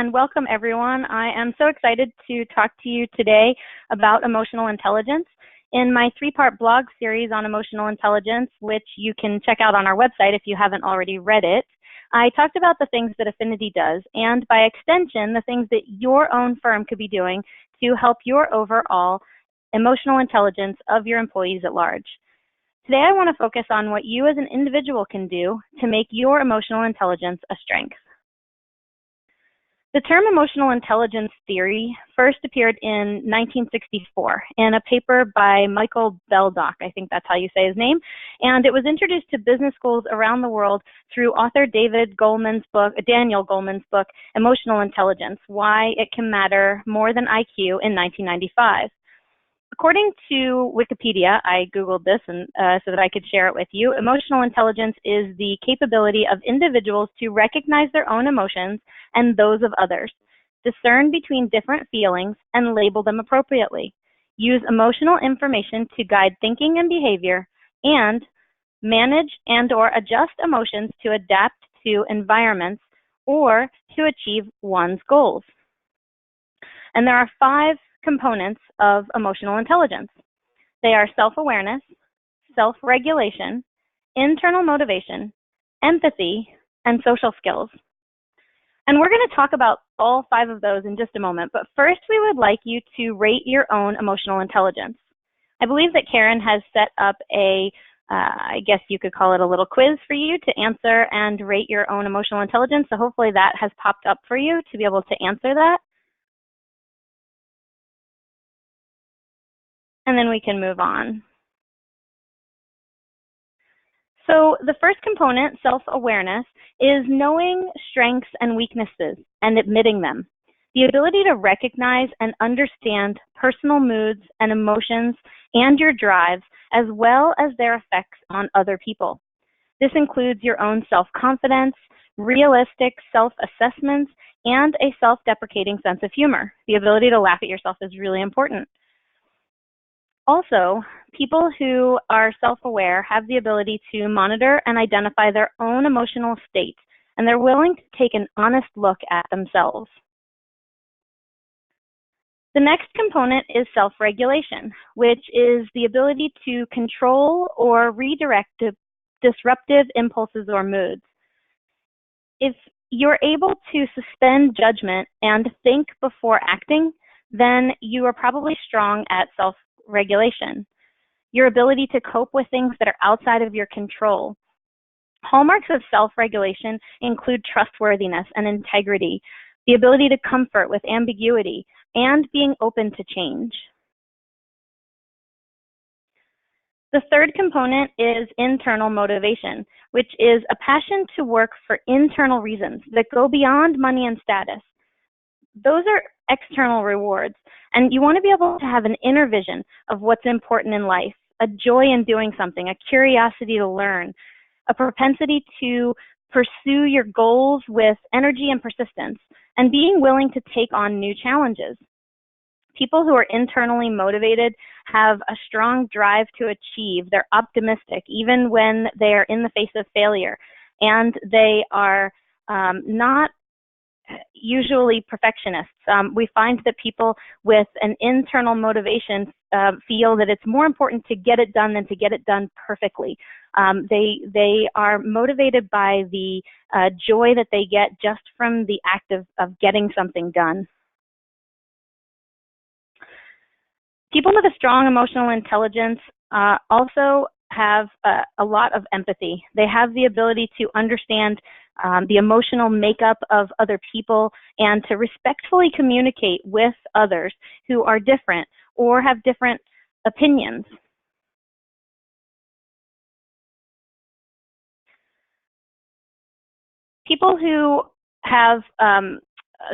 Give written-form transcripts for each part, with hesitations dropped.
and welcome everyone. I am so excited to talk to you today about emotional intelligence. In my three-part blog series on emotional intelligence, which you can check out on our website if you haven't already read it, I talked about the things that Affinity does, and by extension, the things that your own firm could be doing to help your overall emotional intelligence of your employees at large. Today, I want to focus on what you as an individual can do to make your emotional intelligence a strength. The term emotional intelligence theory first appeared in 1964 in a paper by Michael Beldock, I think that's how you say his name, and it was introduced to business schools around the world through author Daniel Goleman's book, Emotional Intelligence, Why It Can Matter More Than IQ in 1995. According to Wikipedia, I Googled this so that I could share it with you. Emotional intelligence is the capability of individuals to recognize their own emotions and those of others, discern between different feelings, and label them appropriately, use emotional information to guide thinking and behavior, and manage and/or adjust emotions to adapt to environments or to achieve one's goals. And there are 5 components of emotional intelligence. They are self-awareness, self-regulation, internal motivation, empathy, and social skills. And we're going to talk about all 5 of those in just a moment, but first we would like you to rate your own emotional intelligence. I believe that Karen has set up I guess you could call it a little quiz for you to answer and rate your own emotional intelligence, so hopefully that has popped up for you to be able to answer that. And then we can move on. So the first component, self-awareness, is knowing strengths and weaknesses and admitting them. The ability to recognize and understand personal moods and emotions and your drives, as well as their effects on other people. This includes your own self-confidence, realistic self-assessments, and a self-deprecating sense of humor. The ability to laugh at yourself is really important. Also, people who are self-aware have the ability to monitor and identify their own emotional state, and they're willing to take an honest look at themselves. The next component is self-regulation, which is the ability to control or redirect disruptive impulses or moods. If you're able to suspend judgment and think before acting, then you are probably strong at self-regulation. Your ability to cope with things that are outside of your control. Hallmarks of self-regulation include trustworthiness and integrity, the ability to comfort with ambiguity, and being open to change. The third component is internal motivation, which is a passion to work for internal reasons that go beyond money and status. Those are external rewards, and you want to be able to have an inner vision of what's important in life, a joy in doing something, a curiosity to learn, a propensity to pursue your goals with energy and persistence, and being willing to take on new challenges. People who are internally motivated have a strong drive to achieve. They're optimistic even when they are in the face of failure, and they are not usually perfectionists. We find that people with an internal motivation feel that it's more important to get it done than to get it done perfectly. They are motivated by the joy that they get just from the act of getting something done. People with a strong emotional intelligence also have a lot of empathy. They have the ability to understand the emotional makeup of other people and to respectfully communicate with others who are different or have different opinions. People who have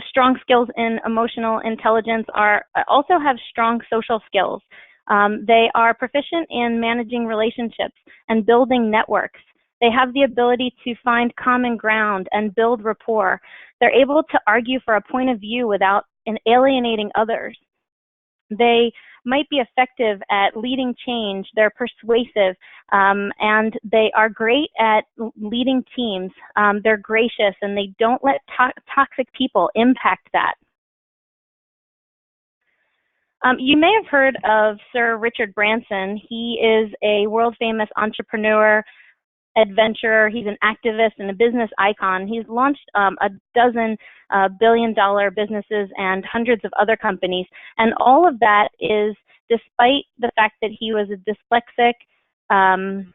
strong skills in emotional intelligence also have strong social skills. They are proficient in managing relationships and building networks. They have the ability to find common ground and build rapport. They're able to argue for a point of view without alienating others. They might be effective at leading change. They're persuasive, and they are great at leading teams. They're gracious, and they don't let toxic people impact that. You may have heard of Sir Richard Branson. He is a world-famous entrepreneur, adventurer. He's an activist and a business icon. He's launched a dozen billion-dollar businesses and hundreds of other companies. And all of that is despite the fact that he was a dyslexic. I'm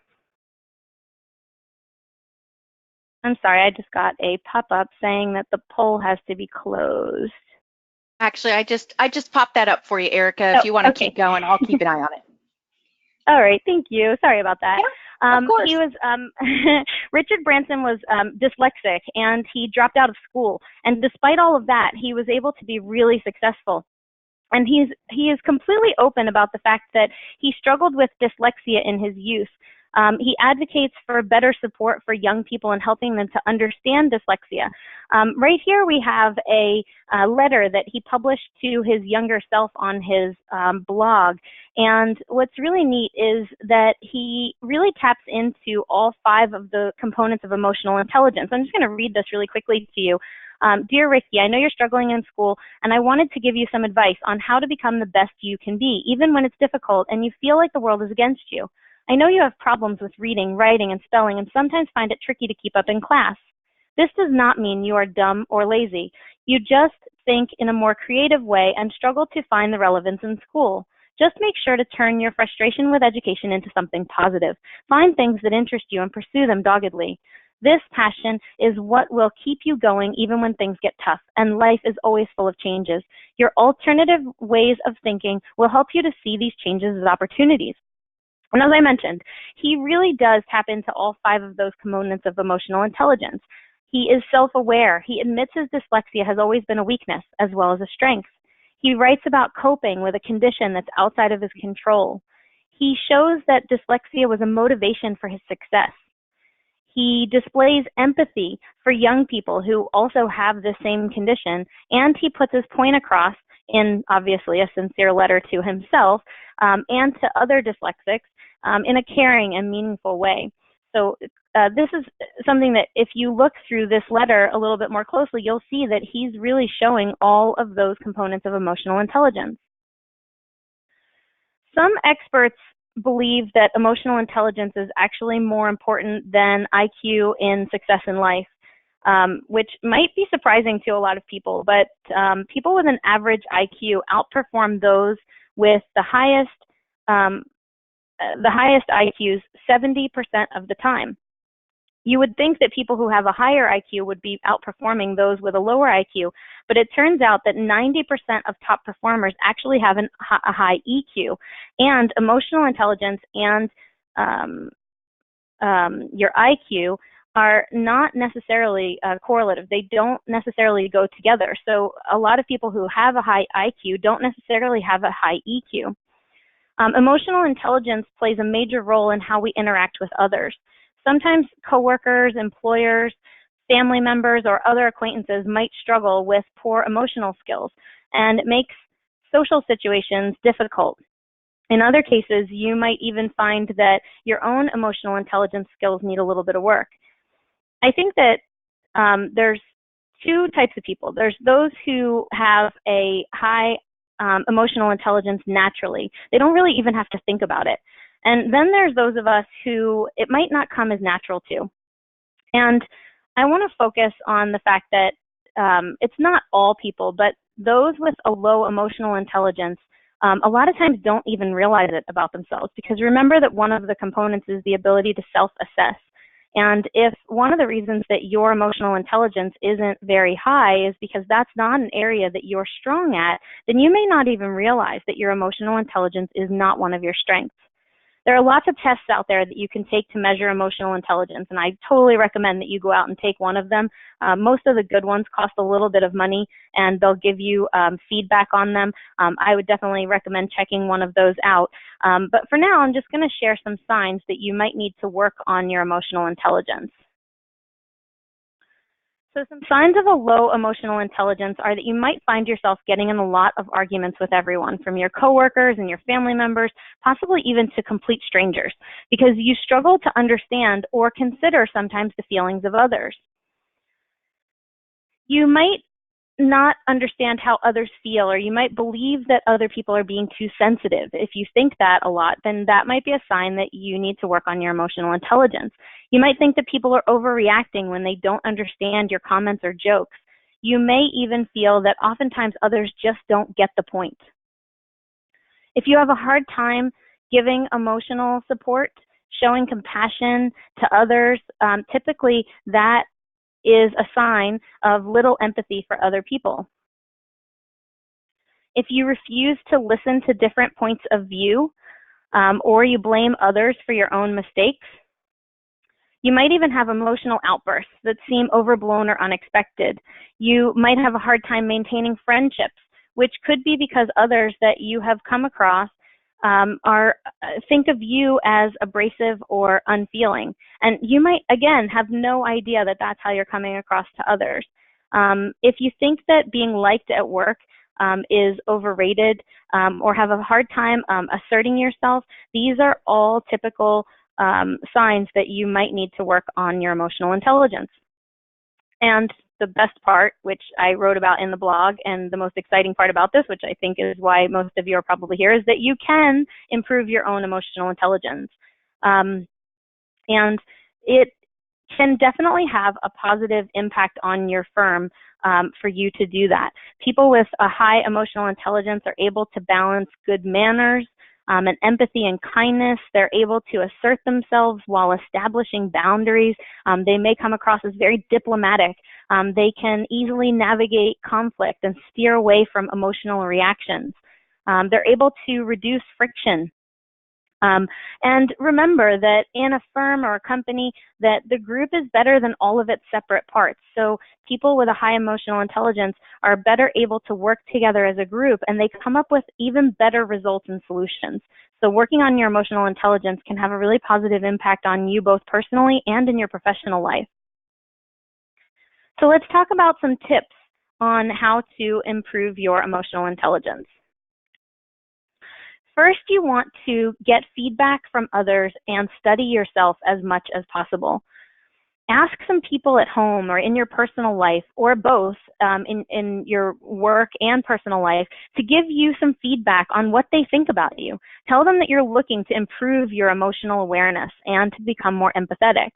sorry, I just got a pop-up saying that the poll has to be closed. Actually, I just popped that up for you, Erica. If you want to keep going, I'll keep an eye on it. All right, thank you. Sorry about that. Yeah, of course. He was Richard Branson was dyslexic, and he dropped out of school. And despite all of that, he was able to be really successful. And he is completely open about the fact that he struggled with dyslexia in his youth. He advocates for better support for young people and helping them to understand dyslexia. Right here we have a letter that he published to his younger self on his blog. And what's really neat is that he really taps into all 5 of the components of emotional intelligence. I'm just going to read this really quickly to you. Dear Ricky, I know you're struggling in school, and I wanted to give you some advice on how to become the best you can be, even when it's difficult and you feel like the world is against you. I know you have problems with reading, writing, and spelling, and sometimes find it tricky to keep up in class. This does not mean you are dumb or lazy. You just think in a more creative way and struggle to find the relevance in school. Just make sure to turn your frustration with education into something positive. Find things that interest you and pursue them doggedly. This passion is what will keep you going even when things get tough, and life is always full of changes. Your alternative ways of thinking will help you to see these changes as opportunities. And as I mentioned, he really does tap into all 5 of those components of emotional intelligence. He is self-aware. He admits his dyslexia has always been a weakness as well as a strength. He writes about coping with a condition that's outside of his control. He shows that dyslexia was a motivation for his success. He displays empathy for young people who also have the same condition, and he puts his point across in obviously a sincere letter to himself and to other dyslexics in a caring and meaningful way. So this is something that if you look through this letter a little bit more closely, you'll see that he's really showing all of those components of emotional intelligence. Some experts believe that emotional intelligence is actually more important than IQ in success in life, which might be surprising to a lot of people, but people with an average IQ outperform those with the highest IQs 70% of the time. You would think that people who have a higher IQ would be outperforming those with a lower IQ, but it turns out that 90% of top performers actually have a high EQ, and emotional intelligence and your IQ are not necessarily correlative. They don't necessarily go together. So a lot of people who have a high IQ don't necessarily have a high EQ. Emotional intelligence plays a major role in how we interact with others. Sometimes coworkers, employers, family members, or other acquaintances might struggle with poor emotional skills, and it makes social situations difficult. In other cases, you might even find that your own emotional intelligence skills need a little bit of work. I think that there's 2 types of people. There's those who have a high emotional intelligence naturally. They don't really even have to think about it. And then there's those of us who it might not come as natural to. And I want to focus on the fact that it's not all people, but those with a low emotional intelligence a lot of times don't even realize it about themselves, because remember that one of the components is the ability to self-assess. And if one of the reasons that your emotional intelligence isn't very high is because that's not an area that you're strong at, then you may not even realize that your emotional intelligence is not one of your strengths. There are lots of tests out there that you can take to measure emotional intelligence, and I totally recommend that you go out and take one of them. Most of the good ones cost a little bit of money, and they'll give you feedback on them. I would definitely recommend checking one of those out. But for now, I'm just going to share some signs that you might need to work on your emotional intelligence. So some signs of a low emotional intelligence are that you might find yourself getting in a lot of arguments with everyone, from your coworkers and your family members, possibly even to complete strangers, because you struggle to understand or consider sometimes the feelings of others. You might not understand how others feel, or you might believe that other people are being too sensitive. If you think that a lot, then that might be a sign that you need to work on your emotional intelligence. You might think that people are overreacting when they don't understand your comments or jokes. You may even feel that oftentimes others just don't get the point. If you have a hard time giving emotional support, showing compassion to others, typically that is a sign of little empathy for other people. If you refuse to listen to different points of view, or you blame others for your own mistakes, you might even have emotional outbursts that seem overblown or unexpected. You might have a hard time maintaining friendships, which could be because others that you have come across think of you as abrasive or unfeeling. And you might, again, have no idea that that's how you're coming across to others. If you think that being liked at work is overrated, or have a hard time asserting yourself, these are all typical signs that you might need to work on your emotional intelligence. And the best part, which I wrote about in the blog, and the most exciting part about this, which I think is why most of you are probably here, is that you can improve your own emotional intelligence. And it can definitely have a positive impact on your firm for you to do that. People with a high emotional intelligence are able to balance good manners and empathy and kindness. They're able to assert themselves while establishing boundaries. They may come across as very diplomatic. They can easily navigate conflict and steer away from emotional reactions. They're able to reduce friction. And remember that in a firm or a company, that the group is better than all of its separate parts. So people with a high emotional intelligence are better able to work together as a group, and they come up with even better results and solutions. So working on your emotional intelligence can have a really positive impact on you both personally and in your professional life. So let's talk about some tips on how to improve your emotional intelligence. First, you want to get feedback from others and study yourself as much as possible. Ask some people at home or in your personal life, or both, in your work and personal life, to give you some feedback on what they think about you. Tell them that you're looking to improve your emotional awareness and to become more empathetic.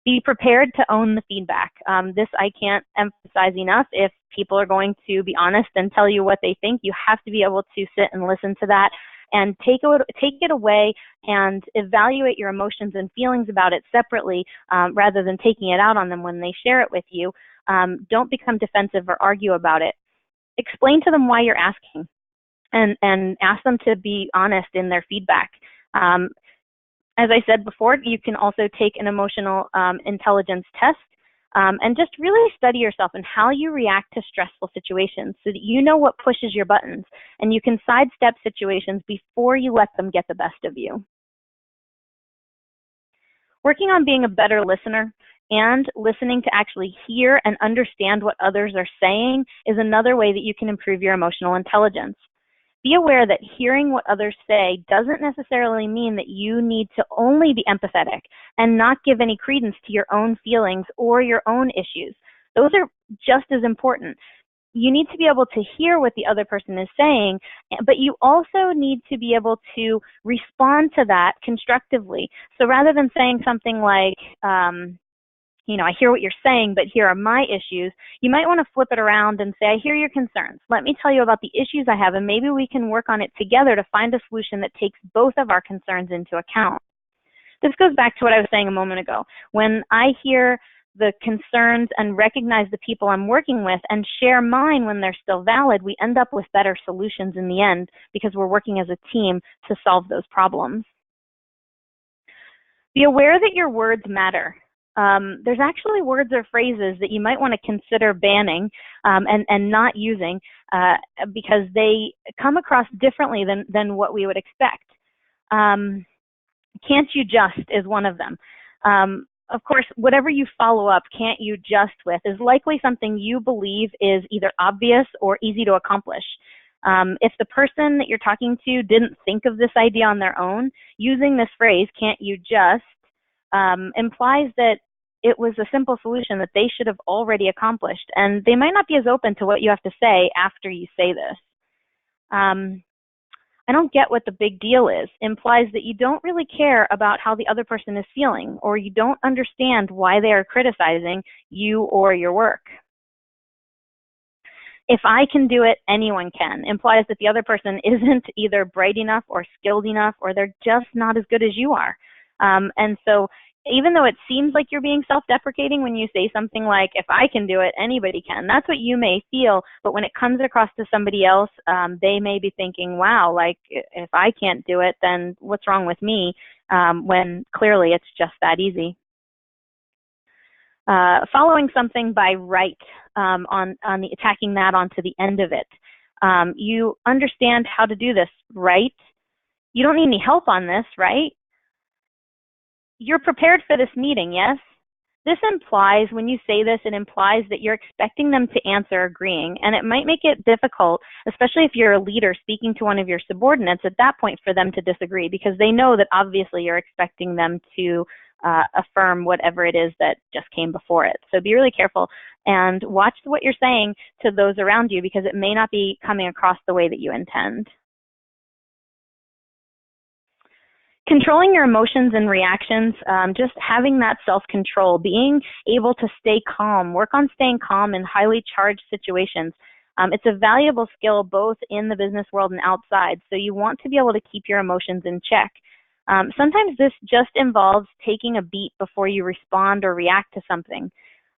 Be prepared to own the feedback. This I can't emphasize enough. If people are going to be honest and tell you what they think, you have to be able to sit and listen to that and take it away and evaluate your emotions and feelings about it separately, rather than taking it out on them when they share it with you. Don't become defensive or argue about it. Explain to them why you're asking, and ask them to be honest in their feedback. As I said before, you can also take an emotional intelligence test, and just really study yourself and how you react to stressful situations so that you know what pushes your buttons, and you can sidestep situations before you let them get the best of you. Working on being a better listener and listening to actually hear and understand what others are saying is another way that you can improve your emotional intelligence. Be aware that hearing what others say doesn't necessarily mean that you need to only be empathetic and not give any credence to your own feelings or your own issues. Those are just as important. You need to be able to hear what the other person is saying, but you also need to be able to respond to that constructively. So rather than saying something like, I hear what you're saying, but here are my issues, you might want to flip it around and say, I hear your concerns. Let me tell you about the issues I have, and maybe we can work on it together to find a solution that takes both of our concerns into account. This goes back to what I was saying a moment ago. When I hear the concerns and recognize the people I'm working with and share mine when they're still valid, we end up with better solutions in the end because we're working as a team to solve those problems. Be aware that your words matter. There's actually words or phrases that you might want to consider banning and not using because they come across differently than what we would expect. Can't you just is one of them. of course, whatever you follow up can't you just with is likely something you believe is either obvious or easy to accomplish. If the person that you're talking to didn't think of this idea on their own, using this phrase, can't you just, implies that it was a simple solution that they should have already accomplished, and they might not be as open to what you have to say after you say this. I don't get what the big deal is implies that you don't really care about how the other person is feeling, or you don't understand why they are criticizing you or your work. If I can do it, anyone can implies that the other person isn't either bright enough or skilled enough, or they're just not as good as you are. And so even though it seems like you're being self-deprecating when you say something like, if I can do it, anybody can, that's what you may feel. But when it comes across to somebody else, they may be thinking, wow, like if I can't do it, then what's wrong with me? When clearly it's just that easy. Following something by right, attacking that onto the end of it. You understand how to do this, right? You don't need any help on this, right? You're prepared for this meeting, yes? This implies, when you say this, it implies that you're expecting them to answer agreeing, and it might make it difficult, especially if you're a leader speaking to one of your subordinates at that point, for them to disagree, because they know that obviously you're expecting them to affirm whatever it is that just came before it. So be really careful and watch what you're saying to those around you, because it may not be coming across the way that you intend. Controlling your emotions and reactions, just having that self-control, being able to stay calm, work on staying calm in highly charged situations. It's a valuable skill both in the business world and outside, so you want to be able to keep your emotions in check. Sometimes this just involves taking a beat before you respond or react to something.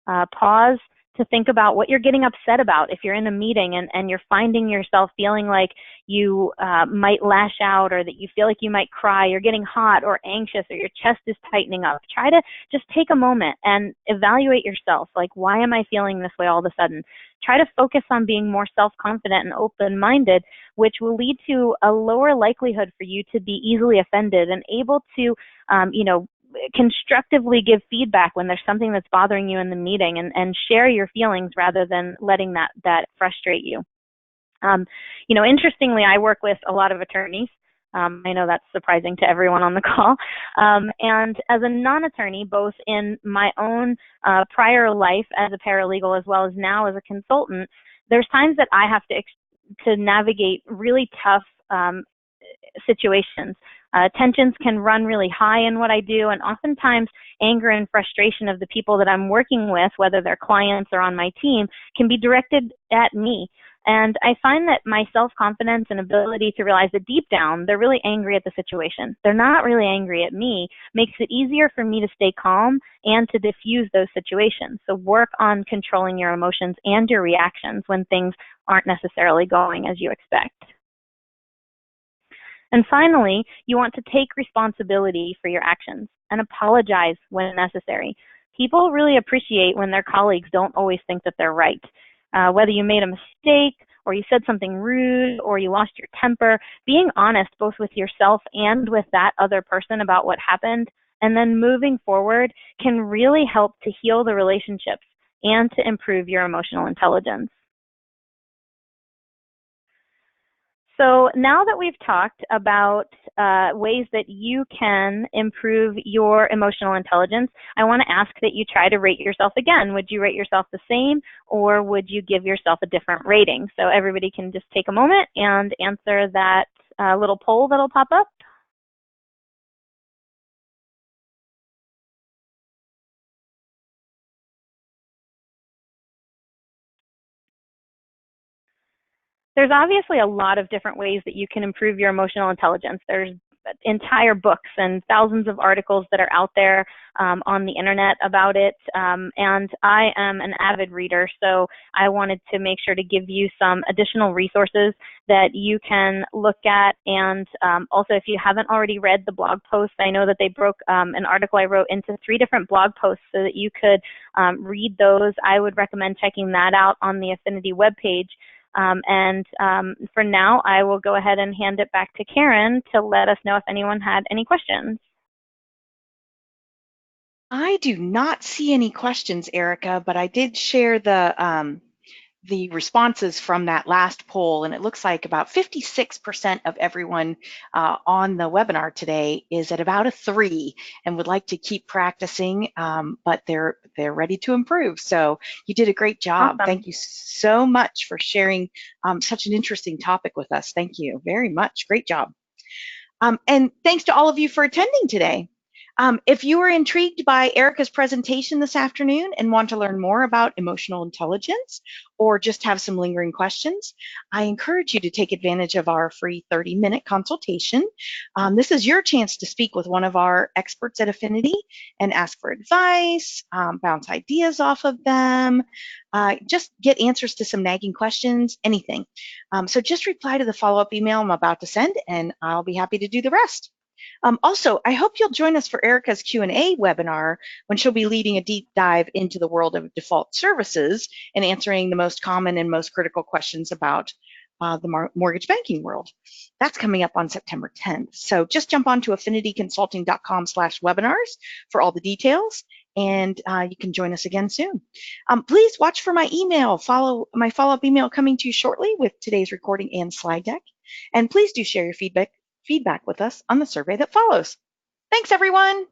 Pause to think about what you're getting upset about. If you're in a meeting and you're finding yourself feeling like you might lash out, or that you feel like you might cry, you're getting hot or anxious, or your chest is tightening up, try to just take a moment and evaluate yourself. Like, why am I feeling this way all of a sudden? Try to focus on being more self-confident and open-minded, which will lead to a lower likelihood for you to be easily offended and able to, constructively give feedback when there's something that's bothering you in the meeting, and share your feelings rather than letting that frustrate you. Interestingly, I work with a lot of attorneys. I know that's surprising to everyone on the call. And as a non-attorney, both in my own prior life as a paralegal as well as now as a consultant, there's times that I have to navigate really tough situations. Tensions can run really high in what I do, and oftentimes anger and frustration of the people that I'm working with, whether they're clients or on my team, can be directed at me. And I find that my self-confidence and ability to realize that deep down, they're really angry at the situation. They're not really angry at me, makes it easier for me to stay calm and to diffuse those situations. So work on controlling your emotions and your reactions when things aren't necessarily going as you expect. And finally, you want to take responsibility for your actions and apologize when necessary. People really appreciate when their colleagues don't always think that they're right. Whether you made a mistake, or you said something rude, or you lost your temper, being honest both with yourself and with that other person about what happened, and then moving forward, can really help to heal the relationships and to improve your emotional intelligence. So now that we've talked about ways that you can improve your emotional intelligence, I want to ask that you try to rate yourself again. Would you rate yourself the same, or would you give yourself a different rating? So everybody can just take a moment and answer that little poll that'll pop up. There's obviously a lot of different ways that you can improve your emotional intelligence. There's entire books and thousands of articles that are out there on the internet about it. And I am an avid reader, so I wanted to make sure to give you some additional resources that you can look at. And also, if you haven't already read the blog posts, I know that they broke an article I wrote into 3 different blog posts so that you could read those. I would recommend checking that out on the Affinity webpage. For now, I will go ahead and hand it back to Karen to let us know if anyone had any questions. I do not see any questions, Erica, but I did share the responses from that last poll, and it looks like about 56% of everyone on the webinar today is at about a 3 and would like to keep practicing, but they're ready to improve. So you did a great job. Awesome. Thank you so much for sharing such an interesting topic with us. Thank you very much. Great job. And thanks to all of you for attending today. If you were intrigued by Erica's presentation this afternoon and want to learn more about emotional intelligence or just have some lingering questions, I encourage you to take advantage of our free 30-minute consultation. This is your chance to speak with one of our experts at Affinity and ask for advice, bounce ideas off of them, just get answers to some nagging questions, anything. So just reply to the follow-up email I'm about to send, and I'll be happy to do the rest. Also, I hope you'll join us for Erica's Q&A webinar when she'll be leading a deep dive into the world of default services and answering the most common and most critical questions about the mortgage banking world. That's coming up on September 10th. So just jump on to affinityconsulting.com/webinars for all the details, and you can join us again soon. Please watch for my email, follow my follow-up email coming to you shortly with today's recording and slide deck. And please do share your feedback with us on the survey that follows. Thanks, everyone.